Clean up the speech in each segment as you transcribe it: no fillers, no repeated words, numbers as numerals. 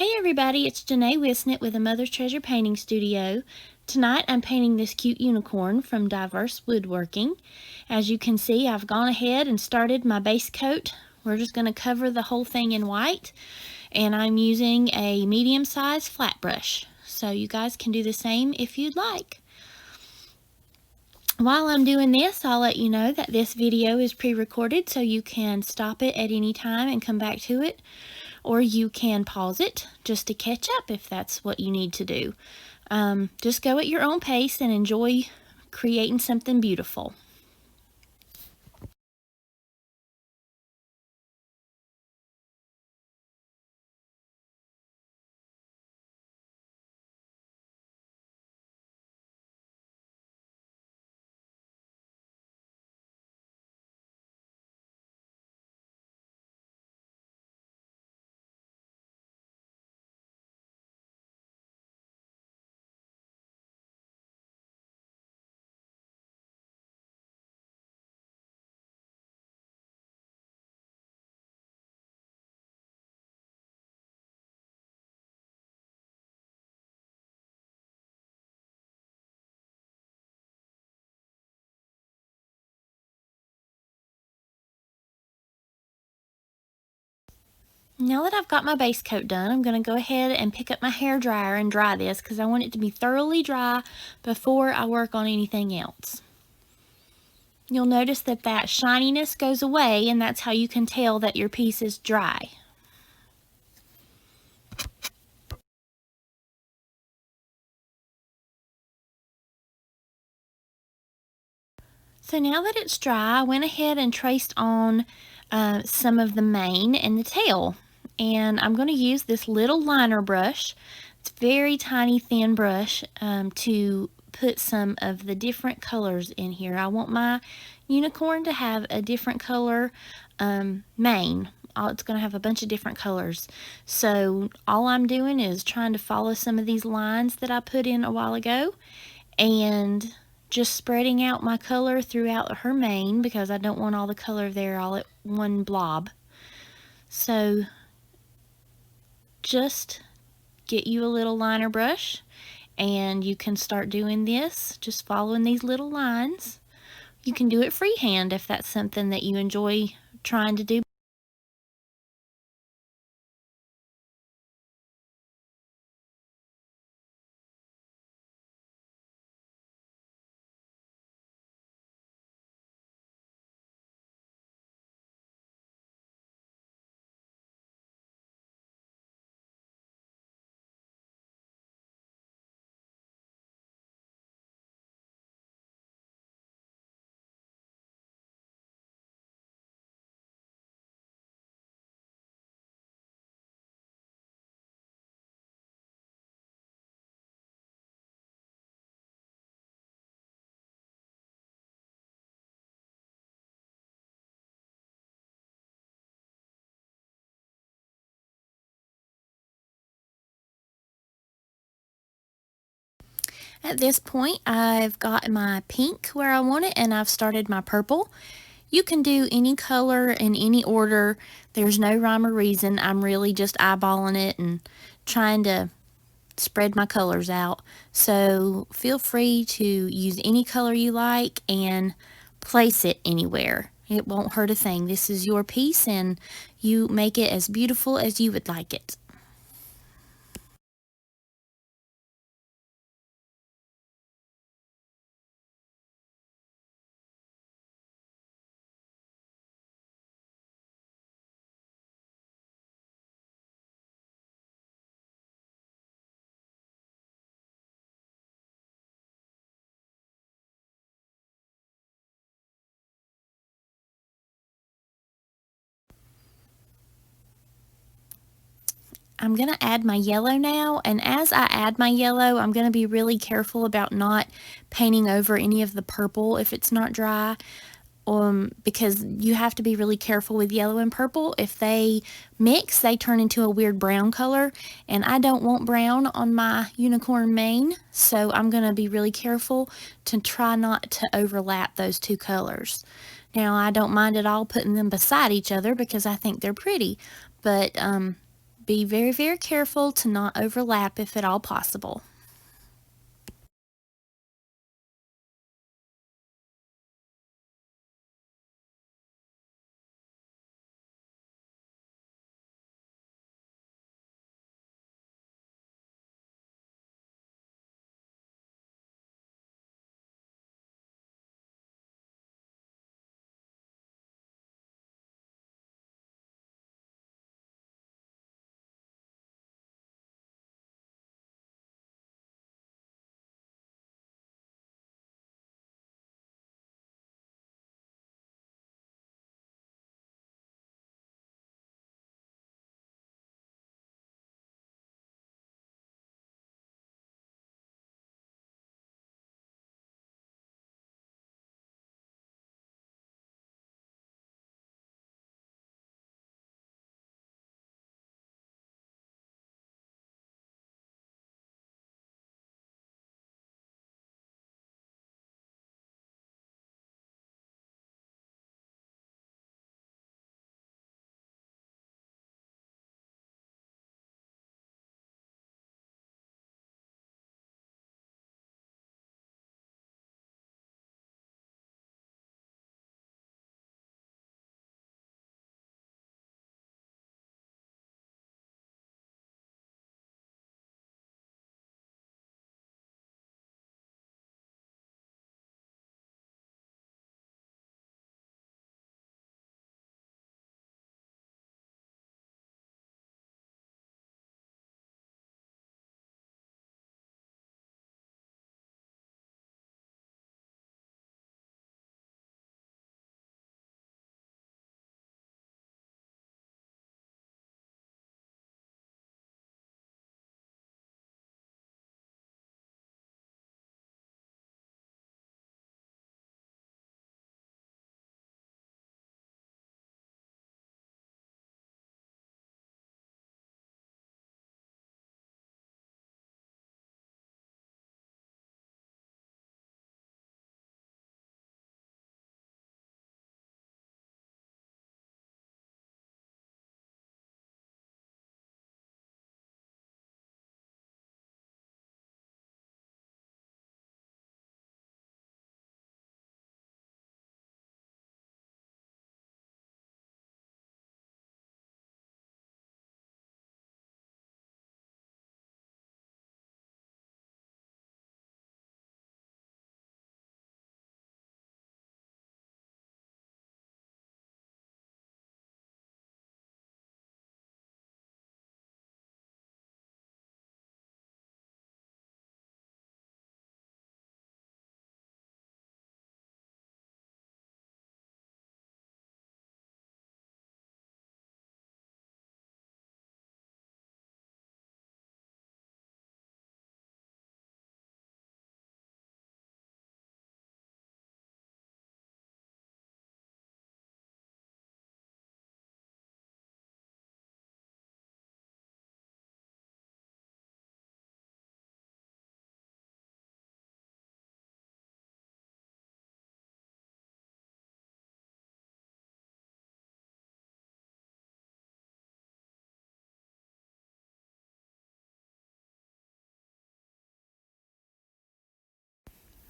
Hey everybody, it's Janae Wisnett with a Mother's Treasure Painting Studio. Tonight I'm painting this cute unicorn from Diverse Woodworking. As you can see, I've gone ahead and started my base coat. We're just going to cover the whole thing in white, and I'm using a medium-sized flat brush. So you guys can do the same if you'd like. While I'm doing this, I'll let you know that this video is pre-recorded, so you can stop it at any time and come back to it. Or you can pause it just to catch up if that's what you need to do. Just go at your own pace and enjoy creating something beautiful. Now that I've got my base coat done, I'm going to go ahead and pick up my hair dryer and dry this because I want it to be thoroughly dry before I work on anything else. You'll notice that that shininess goes away, and that's how you can tell that your piece is dry. So now that it's dry, I went ahead and traced on some of the mane and the tail. And I'm going to use this little liner brush. It's a very tiny, thin brush to put some of the different colors in here. I want my unicorn to have a different color mane. It's going to have a bunch of different colors. So all I'm doing is trying to follow some of these lines that I put in a while ago, and just spreading out my color throughout her mane because I don't want all the color there all at one blob. So just get you a little liner brush and you can start doing this, just following these little lines. You can do it freehand if that's something that you enjoy trying to do. At this point, I've got my pink where I want it, and I've started my purple. You can do any color in any order. There's no rhyme or reason. I'm really just eyeballing it and trying to spread my colors out. So feel free to use any color you like and place it anywhere. It won't hurt a thing. This is your piece, and you make it as beautiful as you would like it. I'm going to add my yellow now, and as I add my yellow, I'm going to be really careful about not painting over any of the purple if it's not dry, because you have to be really careful with yellow and purple. If they mix, they turn into a weird brown color, and I don't want brown on my unicorn mane, so I'm going to be really careful to try not to overlap those two colors. Now, I don't mind at all putting them beside each other because I think they're pretty, but be very, very careful to not overlap if at all possible.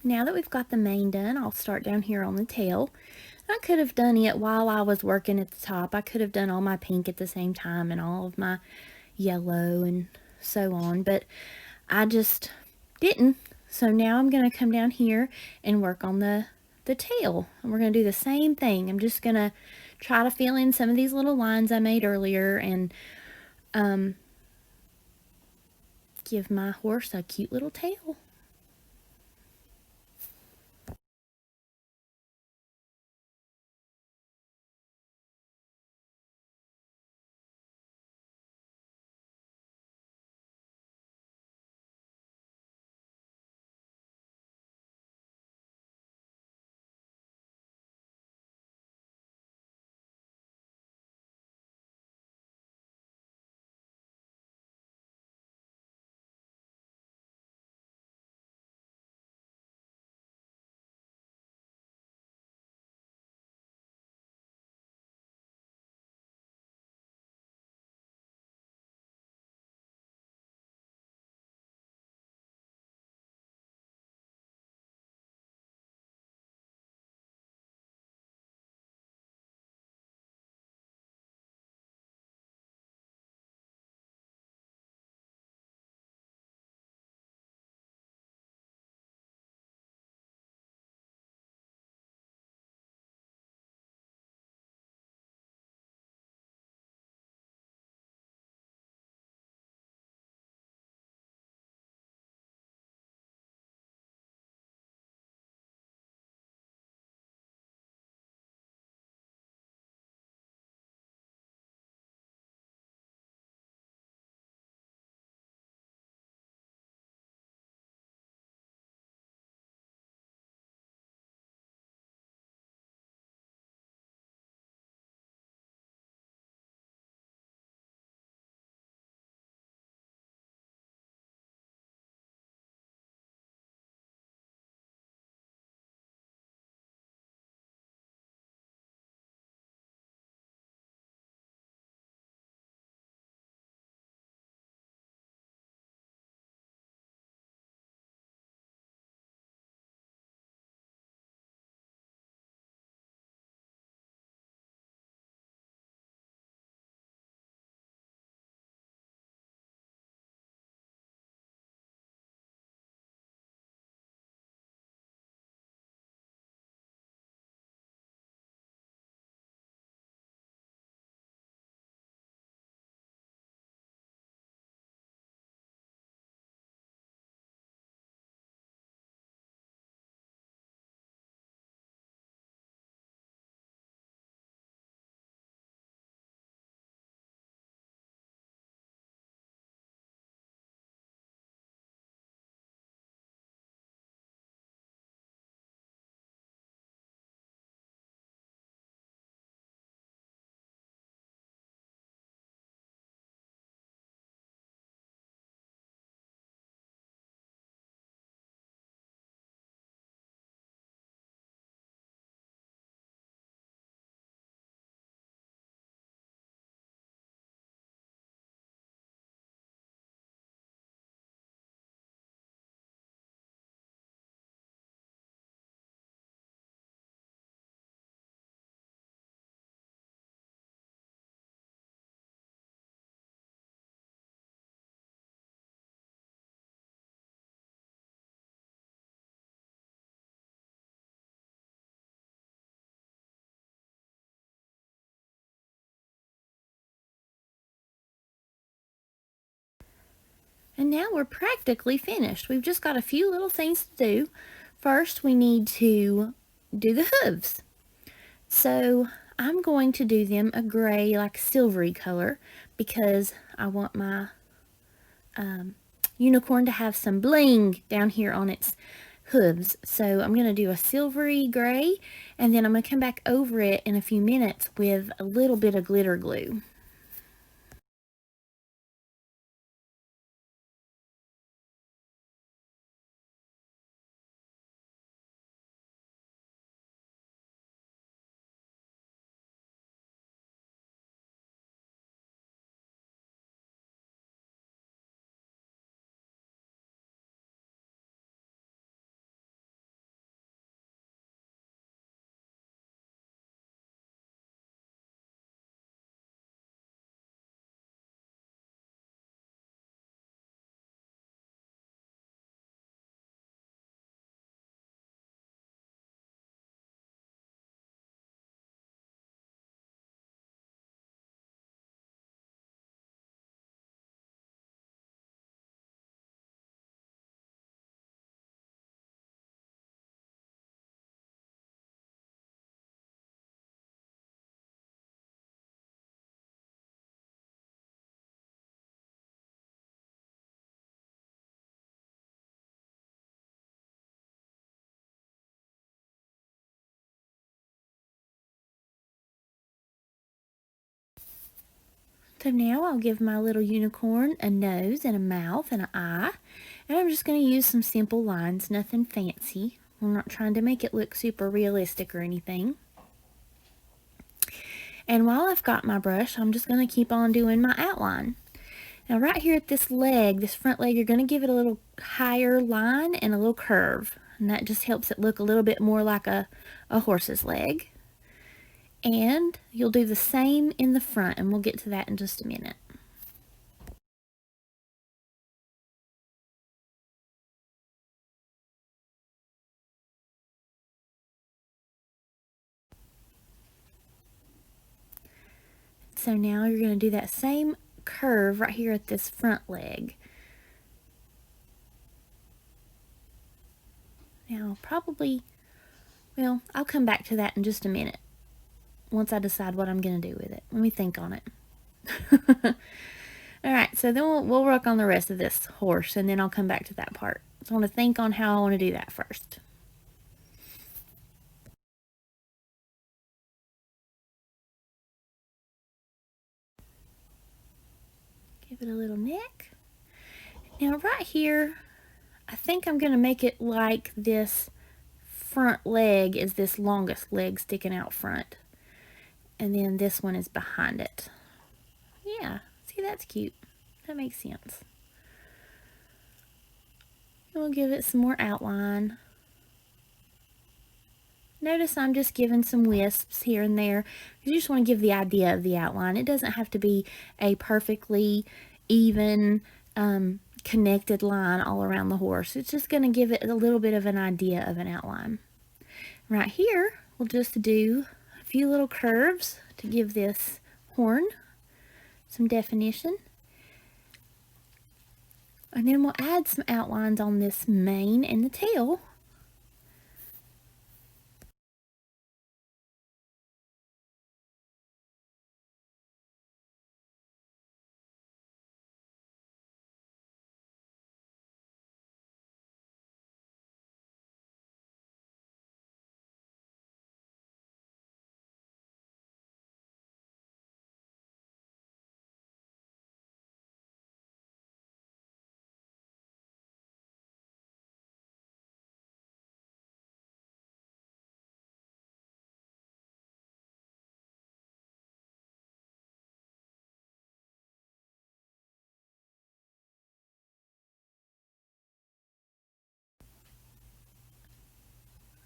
Now that we've got the mane done, I'll start down here on the tail. I could have done it while I was working at the top. I could have done all my pink at the same time and all of my yellow and so on, but I just didn't. So now I'm going to come down here and work on the tail. And we're going to do the same thing. I'm just going to try to fill in some of these little lines I made earlier and give my horse a cute little tail. And now we're practically finished. We've just got a few little things to do. First, we need to do the hooves. So I'm going to do them a gray, like silvery color, because I want my unicorn to have some bling down here on its hooves. So I'm going to do a silvery gray, and then I'm going to come back over it in a few minutes with a little bit of glitter glue. So now I'll give my little unicorn a nose and a mouth and an eye. And I'm just going to use some simple lines, nothing fancy. I'm not trying to make it look super realistic or anything. And while I've got my brush, I'm just going to keep on doing my outline. Now right here at this leg, this front leg, you're going to give it a little higher line and a little curve. And that just helps it look a little bit more like a horse's leg. And you'll do the same in the front, and we'll get to that in just a minute. So now you're going to do that same curve right here at this front leg. Now probably, well, I'll come back to that in just a minute once I decide what I'm going to do with it. Let me think on it. Alright, so then we'll work on the rest of this horse, and then I'll come back to that part. So I want to think on how I want to do that first. Give it a little neck. Now right here, I think I'm going to make it like this front leg is this longest leg sticking out front. And then this one is behind it. Yeah, see, that's cute. That makes sense. We'll give it some more outline. Notice I'm just giving some wisps here and there. You just want to give the idea of the outline. It doesn't have to be a perfectly even connected line all around the horse. It's just going to give it a little bit of an idea of an outline. Right here, we'll just do a few little curves to give this horn some definition. And then we'll add some outlines on this mane and the tail.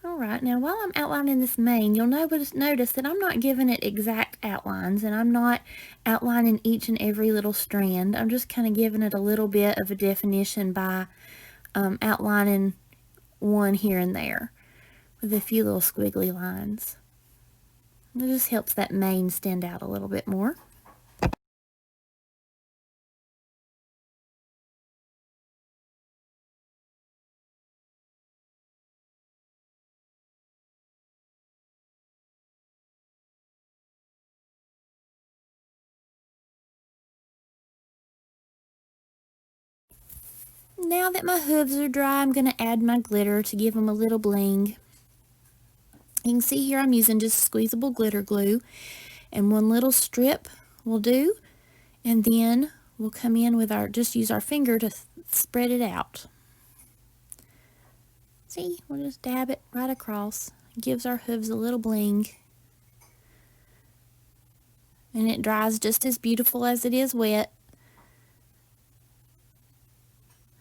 Alright, now while I'm outlining this mane, you'll notice that I'm not giving it exact outlines, and I'm not outlining each and every little strand. I'm just kind of giving it a little bit of a definition by outlining one here and there with a few little squiggly lines. It just helps that mane stand out a little bit more. Now that my hooves are dry, I'm going to add my glitter to give them a little bling. You can see here I'm using just squeezable glitter glue, and one little strip will do, and then we'll come in with just use our finger to spread it out. See, we'll just dab it right across. It gives our hooves a little bling. And it dries just as beautiful as it is wet.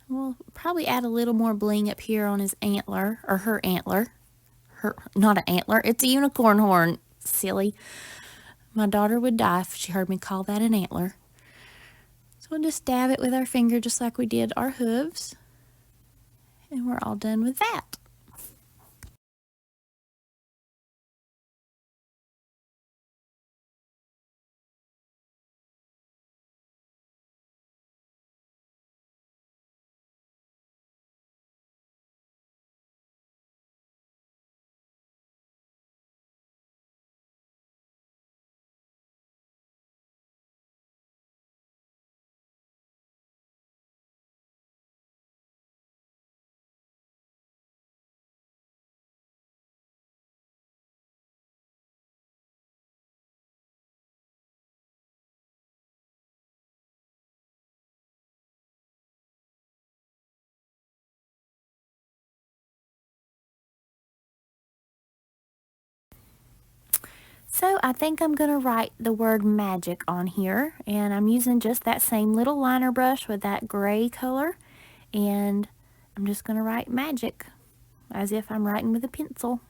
We'll probably add a little more bling up here on his antler, or her antler. Not an antler, it's a unicorn horn. Silly. My daughter would die if she heard me call that an antler. So we'll just dab it with our finger just like we did our hooves. And we're all done with that. So I think I'm going to write the word magic on here, and I'm using just that same little liner brush with that gray color, and I'm just going to write magic as if I'm writing with a pencil.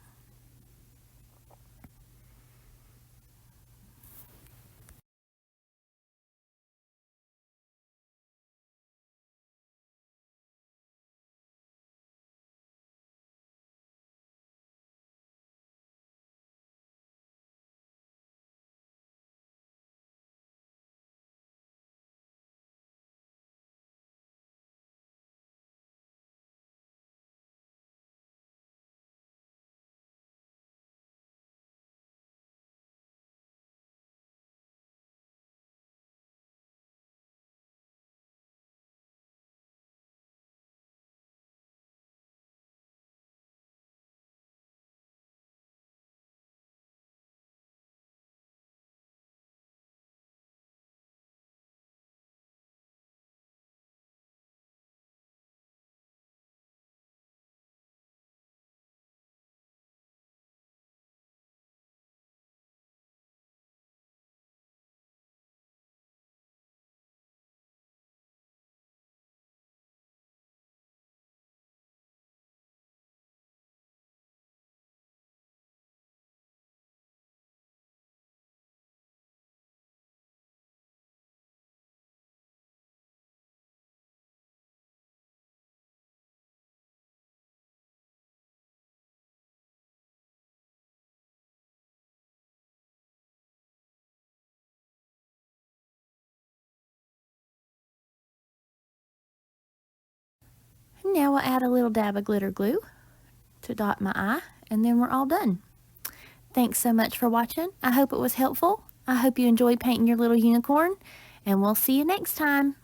And now we'll add a little dab of glitter glue to dot my eye, and then we're all done. Thanks so much for watching. I hope it was helpful. I hope you enjoyed painting your little unicorn, and we'll see you next time.